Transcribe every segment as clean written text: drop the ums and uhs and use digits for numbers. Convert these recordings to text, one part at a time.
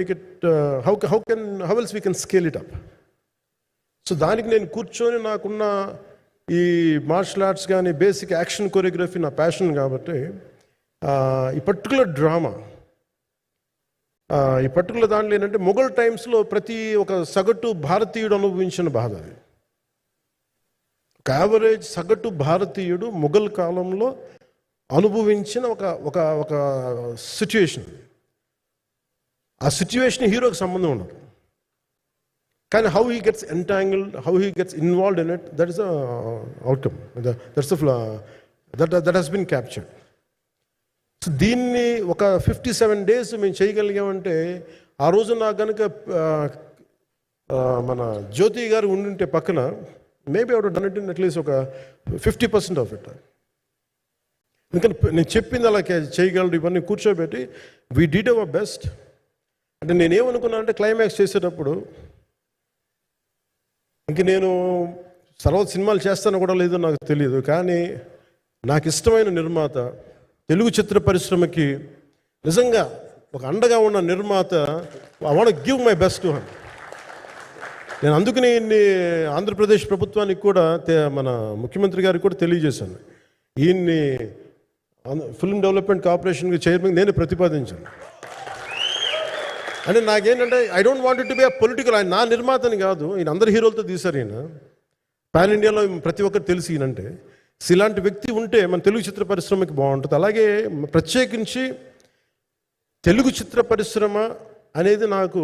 Make it how else we can scale it up. So దానికి నేను కూర్చొని నాకున్న ఈ మార్షల్ ఆర్ట్స్ కానీ బేసిక్ యాక్షన్ కొరియోగ్రఫీ నా ప్యాషన్ కాబట్టి ఈ పర్టికులర్ డ్రామా ఈ పర్టికులర్ దాంట్లో ఏంటంటే మొఘల్ టైమ్స్లో ప్రతి ఒక సగటు భారతీయుడు అనుభవించిన బాధ అది. ఒక యావరేజ్ సగటు భారతీయుడు మొఘల్ కాలంలో అనుభవించిన ఒక ఒక ఒక సిచ్యువేషన్. ఆ సిచ్యువేషన్ హీరోకి సంబంధం ఉండదు, కానీ how he gets entangled, how he gets involved in it, that is outcome, that he's been captured. So దీన్ని ఒక 57 days మేము చేయగలిగామంటే, ఆ రోజు నాకు కనుక మన జ్యోతి గారు ఉండింటే పక్కన, maybe out done it in at least ఒక 50% ఆఫ్ ఇట్. ఎందుకంటే నేను చెప్పింది అలా చేయగలరు ఇవన్నీ కూర్చోబెట్టి వీ డిడ్ అవర్ బెస్ట్. అంటే నేనేమనుకున్నాను అంటే క్లైమాక్స్ చేసేటప్పుడు ఇంక నేను తర్వాత సినిమాలు చేస్తానో కూడా లేదో నాకు తెలియదు, కానీ నాకు ఇష్టమైన నిర్మాత, తెలుగు చిత్ర పరిశ్రమకి నిజంగా ఒక అండగా ఉన్న నిర్మాత, I want give my best to him. నేను అందుకని ఆంధ్రప్రదేశ్ ప్రభుత్వానికి కూడా మన ముఖ్యమంత్రి గారికి కూడా తెలియజేశాను, ఈయన్ని ఫిల్మ్ డెవలప్మెంట్ కార్పొరేషన్కి చైర్మన్ నేనే ప్రతిపాదించాను. అంటే నాకేంటంటే I don't want to be a political, ఆయన నా నిర్మాతని కాదు, ఈయన అందరు హీరోలతో తీశారు, ఈయన పాన్ ఇండియాలో ప్రతి ఒక్కరు తెలిసి ఈయనంటే. ఇలాంటి వ్యక్తి ఉంటే మన తెలుగు చిత్ర పరిశ్రమకి బాగుంటుంది. అలాగే ప్రత్యేకించి తెలుగు చిత్ర పరిశ్రమ అనేది నాకు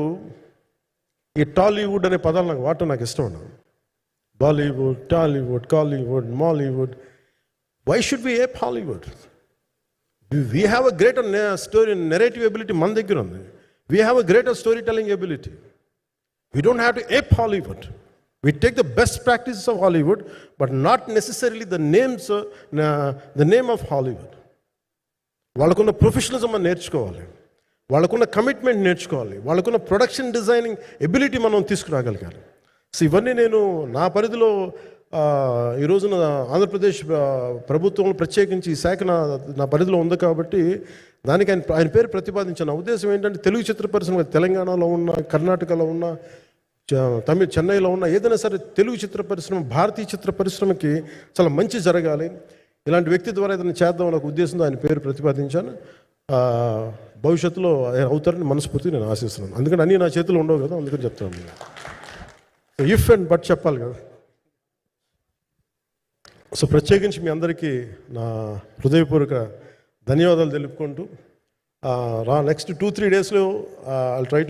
ఈ టాలీవుడ్ అనే పదాలు నాకు వాడటం నాకు ఇష్టం అన్నాను. Bollywood, Tollywood, Kollywood, Mollywood, why should be ape Hollywood? We have a greater story narrative ability మన దగ్గర ఉంది. We have a greater storytelling ability. We don't have to ape Hollywood. We take the best practices of Hollywood, but not necessarily the name of Hollywood. వాళ్ళకున్న professionalism మనం నేర్చుకోవాలి, వాళ్ళకున్న commitment నేర్చుకోవాలి, వాళ్ళకున్న production designing ability మనం తీసుకురాగలగాలి. So ఇవన్నీ నేను నా పరిధిలో ఈ రోజున ఆంధ్రప్రదేశ్ ప్రభుత్వం ప్రత్యేకించి ఈ శాఖ నా పరిధిలో ఉంది కాబట్టి దానికి ఆయన పేరు ప్రతిపాదించిన ఉద్దేశం ఏంటంటే, తెలుగు చిత్ర పరిశ్రమ తెలంగాణలో ఉన్న, కర్ణాటకలో ఉన్న, చెన్నైలో ఉన్న ఏదైనా సరే తెలుగు చిత్ర పరిశ్రమ, భారతీయ చిత్ర పరిశ్రమకి చాలా మంచి జరగాలి, ఇలాంటి వ్యక్తి ద్వారా ఏదైనా చేద్దాం అనే ఉద్దేశంతో ఆయన పేరు ప్రతిపాదించాను. భవిష్యత్తులో ఆయన అవుతారని మనస్ఫూర్తిగా నేను ఆశిస్తున్నాను. అందుకని అన్నీ నా చేతిలో ఉండవు కదా, అందుకని చెప్తాను. ఇఫ్ అండ్ బట్ చెప్పాలి కదా. సో ప్రత్యేకించి మీ అందరికీ నా హృదయపూర్వక ధన్యవాదాలు తెలుపుకుంటూ నెక్స్ట్ 2-3 daysలో ఐ ట్రై టు